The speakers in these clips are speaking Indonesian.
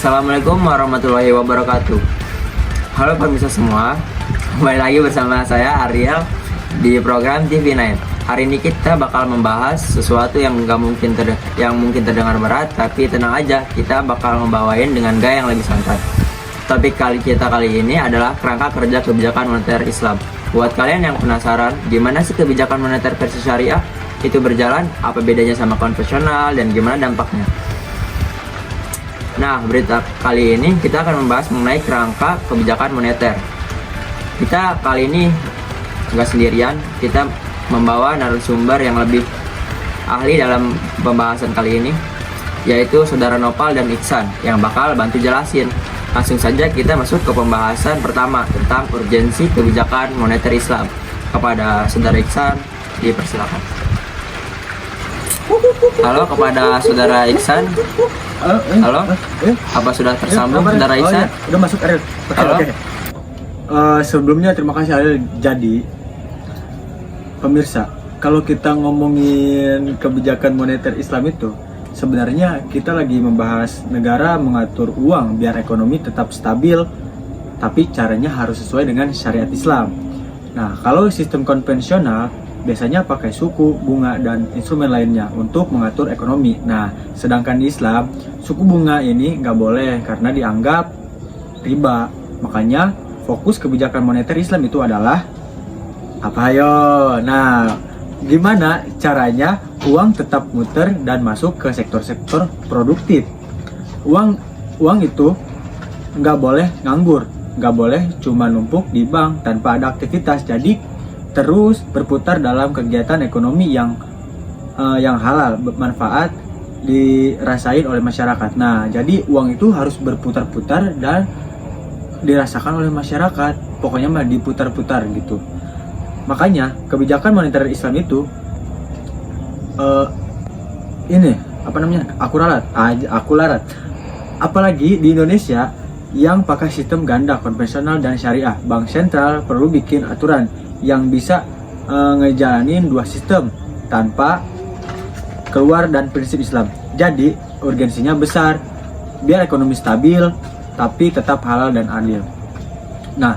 Assalamualaikum warahmatullahi wabarakatuh. Halo pemirsa semua, kembali lagi bersama saya Ariel di program TV9. Hari ini kita bakal membahas sesuatu yang mungkin terdengar berat, tapi tenang aja, kita bakal membawain dengan gaya yang lebih santai. Topik kali ini adalah kerangka kerja kebijakan moneter Islam. Buat kalian yang penasaran, gimana sih kebijakan moneter versi syariah itu berjalan, apa bedanya sama konvensional, dan gimana dampaknya. Nah, berita kali ini kita akan membahas mengenai kerangka kebijakan moneter. Kita kali ini nggak sendirian, kita membawa narasumber yang lebih ahli dalam pembahasan kali ini, yaitu Saudara Nopal dan Iksan yang bakal bantu jelasin. Langsung saja kita masuk ke pembahasan pertama tentang urgensi kebijakan moneter Islam. Kepada Saudara Iksan, dipersilakan. Halo kepada Saudara Iksan. Halo, apa sudah tersambung Saudara Iksan? Ya. Udah masuk Ariel. Halo. Sebelumnya terima kasih Ariel. Jadi pemirsa, kalau kita ngomongin kebijakan moneter Islam itu, sebenarnya kita lagi membahas negara mengatur uang biar ekonomi tetap stabil, tapi caranya harus sesuai dengan syariat Islam. Nah, kalau sistem konvensional biasanya pakai suku, bunga, dan instrumen lainnya untuk mengatur ekonomi. Nah, sedangkan di Islam, suku bunga ini nggak boleh karena dianggap riba. Makanya fokus kebijakan moneter Islam itu adalah apa ayo? Nah, gimana caranya uang tetap muter dan masuk ke sektor-sektor produktif? Uang itu nggak boleh nganggur, nggak boleh cuma numpuk di bank tanpa ada aktivitas. Jadi terus berputar dalam kegiatan ekonomi yang halal, bermanfaat, dirasain oleh masyarakat. Nah, jadi uang itu harus berputar-putar dan dirasakan oleh masyarakat. Pokoknya mah diputar-putar gitu. Makanya kebijakan moneter Islam itu akurarat. Apalagi di Indonesia yang pakai sistem ganda konvensional dan syariah. Bank sentral perlu bikin aturan yang bisa ngejalanin dua sistem tanpa keluar dan prinsip Islam. Jadi urgensinya besar biar ekonomi stabil tapi tetap halal dan adil. Nah,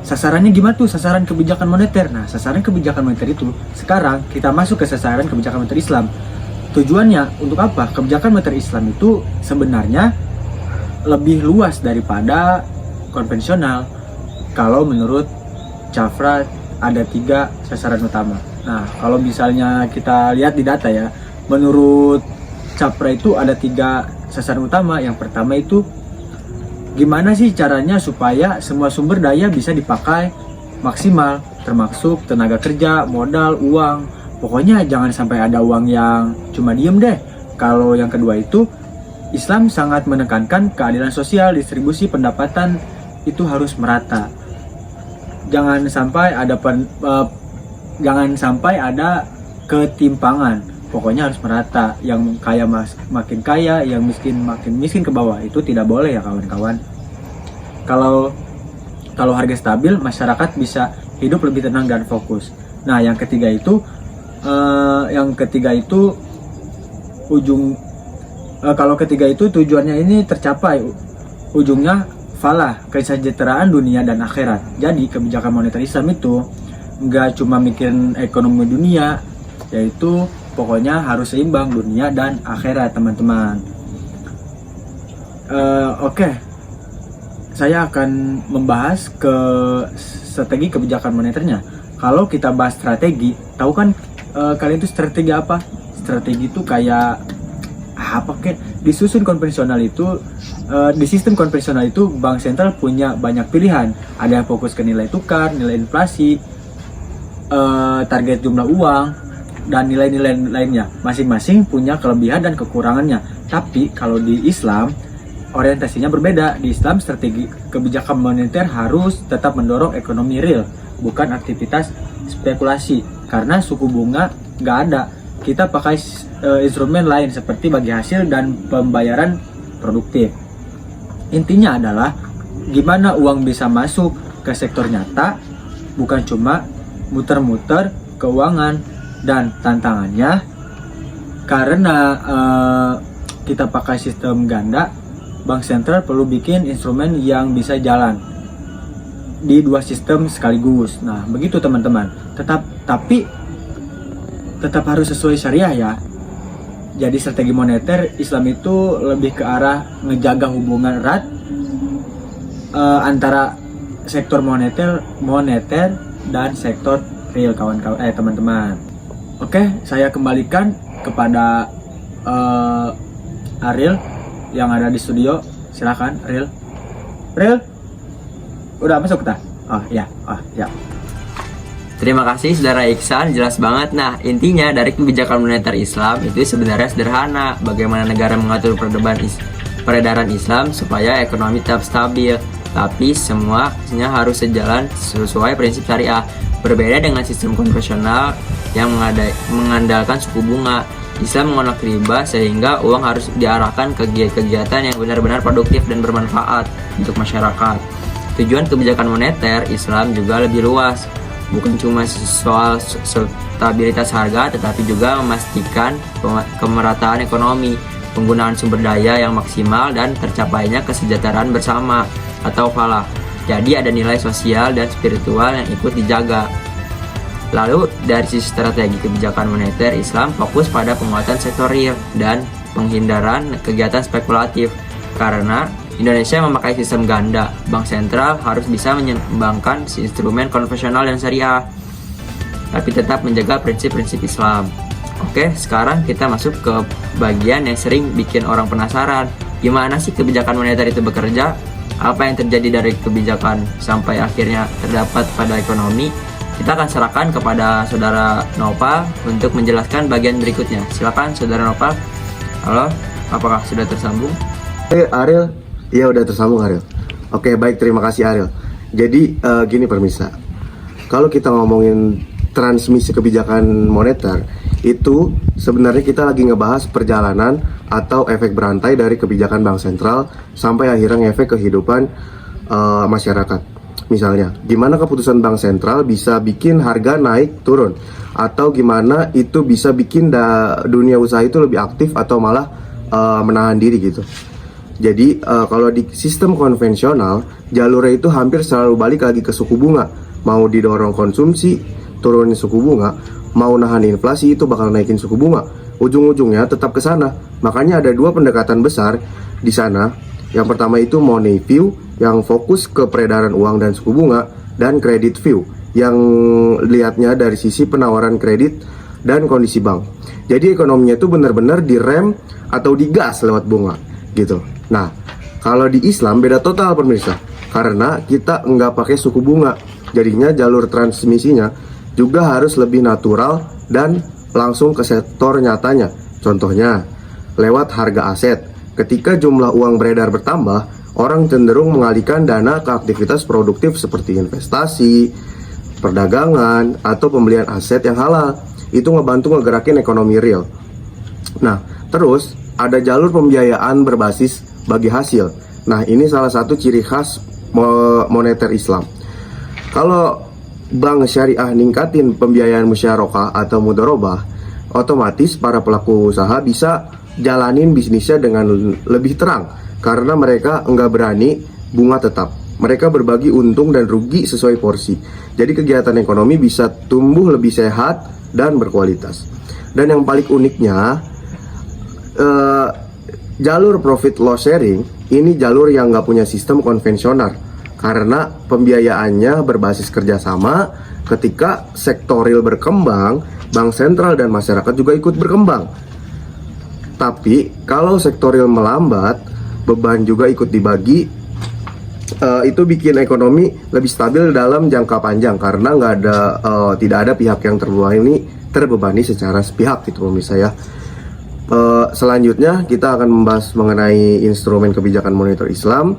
sasarannya gimana tuh sasaran kebijakan moneter? Nah, sasaran kebijakan moneter itu sekarang kita masuk ke sasaran kebijakan moneter Islam. Tujuannya untuk apa? Kebijakan moneter Islam itu sebenarnya lebih luas daripada konvensional. Kalau menurut Chafra ada 3 sasaran utama. Nah, kalau misalnya kita lihat di data ya, menurut Chafra itu ada 3 sasaran utama. Yang pertama itu gimana sih caranya supaya semua sumber daya bisa dipakai maksimal, termasuk tenaga kerja, modal, uang. Pokoknya jangan sampai ada uang yang cuma diem deh. Kalau yang kedua itu, Islam sangat menekankan keadilan sosial, distribusi pendapatan itu harus merata. Jangan sampai ada ketimpangan. Pokoknya harus merata. Yang kaya makin kaya, yang miskin makin miskin ke bawah. Itu tidak boleh ya kawan-kawan. Kalau harga stabil, masyarakat bisa hidup lebih tenang dan fokus. Nah, yang ketiga itu kalau ketiga itu tujuannya ini tercapai, ujungnya falah, kesejahteraan dunia dan akhirat. Jadi kebijakan moneter Islam itu nggak cuma mikirin ekonomi dunia, yaitu pokoknya harus seimbang dunia dan akhirat, teman-teman. Oke. Saya akan membahas ke strategi kebijakan moneternya. Kalau kita bahas strategi, tahu kan kalian itu strategi apa? Strategi itu kayak apa kek? Di sistem konvensional itu bank sentral punya banyak pilihan. Ada yang fokus ke nilai tukar, nilai inflasi, target jumlah uang, dan nilai-nilai lainnya. Masing-masing punya kelebihan dan kekurangannya. Tapi kalau di Islam orientasinya berbeda. Di Islam strategi kebijakan moneter harus tetap mendorong ekonomi real, bukan aktivitas spekulasi. Karena suku bunga nggak ada, kita pakai instrumen lain seperti bagi hasil dan pembayaran produktif. Intinya adalah gimana uang bisa masuk ke sektor nyata, bukan cuma muter-muter keuangan. Dan tantangannya karena kita pakai sistem ganda, bank sentral perlu bikin instrumen yang bisa jalan di dua sistem sekaligus. Nah, begitu teman-teman. Tapi tetap harus sesuai syariah ya. Jadi strategi moneter Islam itu lebih ke arah ngejaga hubungan erat antara sektor moneter dan sektor real teman-teman. Oke, saya kembalikan kepada Ariel yang ada di studio. Silakan Ariel. Udah masuk kita? Oh ya. Terima kasih Saudara Iksan, jelas banget. Nah, intinya dari kebijakan moneter Islam itu sebenarnya sederhana. Bagaimana negara mengatur peredaran Islam supaya ekonomi tetap stabil. Tapi semuanya harus sejalan sesuai prinsip syariah. Berbeda dengan sistem konvensional yang mengandalkan suku bunga. Islam menolak riba sehingga uang harus diarahkan ke kegiatan yang benar-benar produktif dan bermanfaat untuk masyarakat. Tujuan kebijakan moneter Islam juga lebih luas. Bukan cuma soal stabilitas harga, tetapi juga memastikan kemerataan ekonomi, penggunaan sumber daya yang maksimal, dan tercapainya kesejahteraan bersama atau falah. Jadi ada nilai sosial dan spiritual yang ikut dijaga. Lalu dari sisi strategi kebijakan moneter, Islam fokus pada penguatan sektor real dan penghindaran kegiatan spekulatif. Karena Indonesia memakai sistem ganda, bank sentral harus bisa menyeimbangkan instrumen konvensional dan syariah, tapi tetap menjaga prinsip-prinsip Islam. Oke, sekarang kita masuk ke bagian yang sering bikin orang penasaran. Gimana sih kebijakan moneter itu bekerja? Apa yang terjadi dari kebijakan sampai akhirnya terdapat pada ekonomi? Kita akan serahkan kepada Saudara Nopal untuk menjelaskan bagian berikutnya. Silakan Saudara Nopal. Halo, apakah sudah tersambung? Ariel, iya udah tersambung Ariel. Oke, baik, terima kasih Ariel. Jadi gini permisa, kalau kita ngomongin transmisi kebijakan moneter, itu sebenarnya kita lagi ngebahas perjalanan atau efek berantai dari kebijakan bank sentral sampai akhirnya ngefek kehidupan masyarakat. Misalnya, gimana keputusan bank sentral bisa bikin harga naik turun, atau gimana itu bisa bikin dunia usaha itu lebih aktif atau malah menahan diri gitu. Jadi kalau di sistem konvensional, jalurnya itu hampir selalu balik lagi ke suku bunga. Mau didorong konsumsi, turunin suku bunga. Mau nahan inflasi, itu bakal naikin suku bunga. Ujung-ujungnya tetap ke sana. Makanya ada dua pendekatan besar di sana. Yang pertama itu money view, yang fokus ke peredaran uang dan suku bunga. Dan credit view, yang lihatnya dari sisi penawaran kredit dan kondisi bank. Jadi ekonominya itu benar-benar direm atau digas lewat bunga gitu. Nah, kalau di Islam beda total pemirsa, karena kita nggak pakai suku bunga, jadinya jalur transmisinya juga harus lebih natural dan langsung ke sektor nyatanya. Contohnya, lewat harga aset. Ketika jumlah uang beredar bertambah, orang cenderung mengalihkan dana ke aktivitas produktif seperti investasi, perdagangan, atau pembelian aset yang halal. Itu ngebantu ngegerakin ekonomi real. Nah, terus ada jalur pembiayaan berbasis bagi hasil. Nah, ini salah satu ciri khas moneter Islam. Kalau bank syariah ningkatin pembiayaan musyarakah atau mudharabah, otomatis para pelaku usaha bisa jalanin bisnisnya dengan lebih terang karena mereka nggak berani bunga tetap. Mereka berbagi untung dan rugi sesuai porsi. Jadi kegiatan ekonomi bisa tumbuh lebih sehat dan berkualitas. Dan yang paling uniknya, jalur profit loss sharing ini jalur yang nggak punya sistem konvensional karena pembiayaannya berbasis kerjasama. Ketika sektor real berkembang, bank sentral dan masyarakat juga ikut berkembang. Tapi kalau sektor real melambat, beban juga ikut dibagi. Itu bikin ekonomi lebih stabil dalam jangka panjang karena tidak ada pihak yang terbebani secara sepihak gitu pemirsa ya. Selanjutnya kita akan membahas mengenai instrumen kebijakan moneter Islam.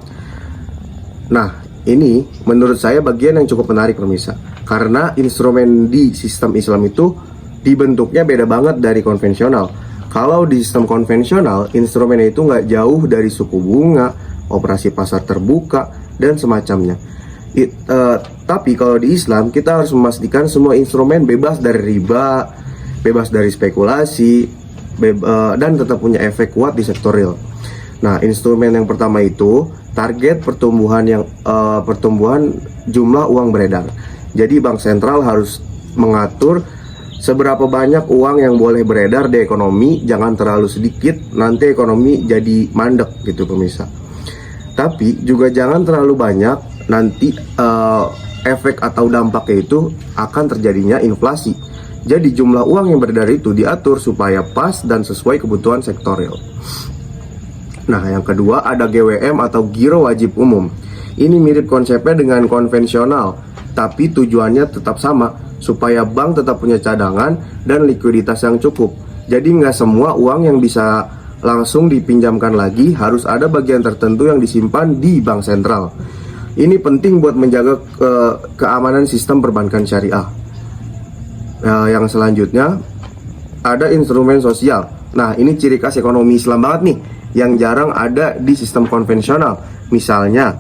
Nah, ini menurut saya bagian yang cukup menarik pemirsa, karena instrumen di sistem Islam itu dibentuknya beda banget dari konvensional. Kalau di sistem konvensional, instrumennya itu nggak jauh dari suku bunga, operasi pasar terbuka, dan semacamnya. Tapi kalau di Islam, kita harus memastikan semua instrumen bebas dari riba, bebas dari spekulasi, dan tetap punya efek kuat di sektor real. Nah, instrumen yang pertama itu target pertumbuhan jumlah uang beredar. Jadi bank sentral harus mengatur seberapa banyak uang yang boleh beredar di ekonomi, jangan terlalu sedikit, nanti ekonomi jadi mandek gitu pemirsa. Tapi juga jangan terlalu banyak, nanti efek atau dampaknya itu akan terjadinya inflasi. Jadi jumlah uang yang beredar itu diatur supaya pas dan sesuai kebutuhan sektorial. Nah, yang kedua ada GWM atau Giro Wajib Umum. Ini mirip konsepnya dengan konvensional, tapi tujuannya tetap sama, supaya bank tetap punya cadangan dan likuiditas yang cukup. Jadi nggak semua uang yang bisa langsung dipinjamkan lagi, harus ada bagian tertentu yang disimpan di bank sentral. Ini penting buat menjaga keamanan sistem perbankan syariah. Yang selanjutnya ada instrumen sosial. Nah, ini ciri khas ekonomi Islam banget nih, yang jarang ada di sistem konvensional. Misalnya,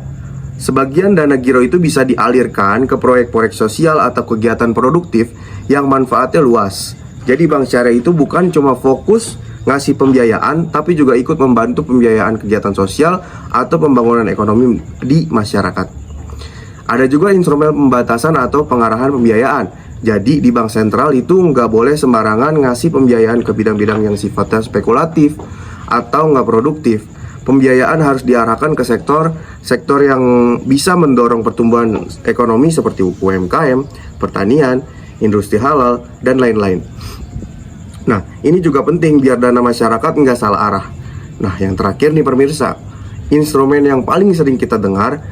sebagian dana giro itu bisa dialirkan ke proyek-proyek sosial atau kegiatan produktif yang manfaatnya luas. Jadi bank syariah itu bukan cuma fokus ngasih pembiayaan, tapi juga ikut membantu pembiayaan kegiatan sosial atau pembangunan ekonomi di masyarakat. Ada juga instrumen pembatasan atau pengarahan pembiayaan. Jadi di bank sentral itu nggak boleh sembarangan ngasih pembiayaan ke bidang-bidang yang sifatnya spekulatif atau nggak produktif. Pembiayaan harus diarahkan ke sektor yang bisa mendorong pertumbuhan ekonomi seperti UMKM, pertanian, industri halal, dan lain-lain. Nah, ini juga penting biar dana masyarakat nggak salah arah. Nah, yang terakhir nih pemirsa, instrumen yang paling sering kita dengar,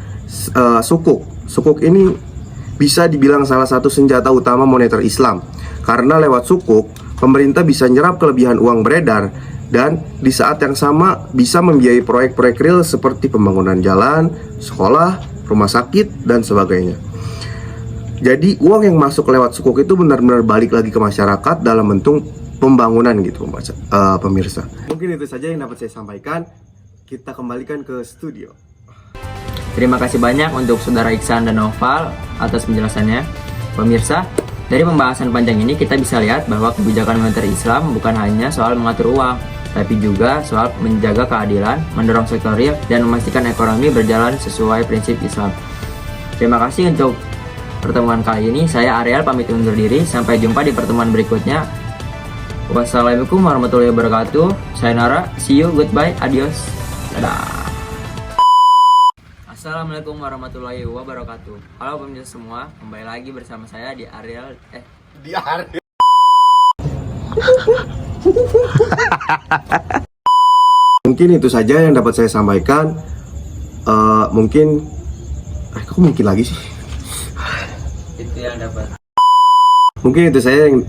sukuk. Sukuk ini bisa dibilang salah satu senjata utama moneter Islam. Karena lewat sukuk, pemerintah bisa nyerap kelebihan uang beredar dan di saat yang sama bisa membiayai proyek-proyek real seperti pembangunan jalan, sekolah, rumah sakit, dan sebagainya. Jadi uang yang masuk lewat sukuk itu benar-benar balik lagi ke masyarakat dalam bentuk pembangunan gitu pemirsa. Mungkin itu saja yang dapat saya sampaikan. Kita kembalikan ke studio. Terima kasih banyak untuk Saudara Iksan dan Noval atas penjelasannya. Pemirsa, dari pembahasan panjang ini kita bisa lihat bahwa kebijakan moneter Islam bukan hanya soal mengatur uang, tapi juga soal menjaga keadilan, mendorong sektor real, dan memastikan ekonomi berjalan sesuai prinsip Islam. Terima kasih untuk pertemuan kali ini. Saya Ariel pamit undur diri. Sampai jumpa di pertemuan berikutnya. Wassalamualaikum warahmatullahi wabarakatuh. Sayonara, see you, goodbye, adios, dadah. Assalamualaikum warahmatullahi wabarakatuh. Halo pemirsa semua, kembali lagi bersama saya di Ariel. Mungkin itu saja yang dapat saya sampaikan. Kok mungkin lagi sih? Itu yang dapat. Mungkin itu saya yang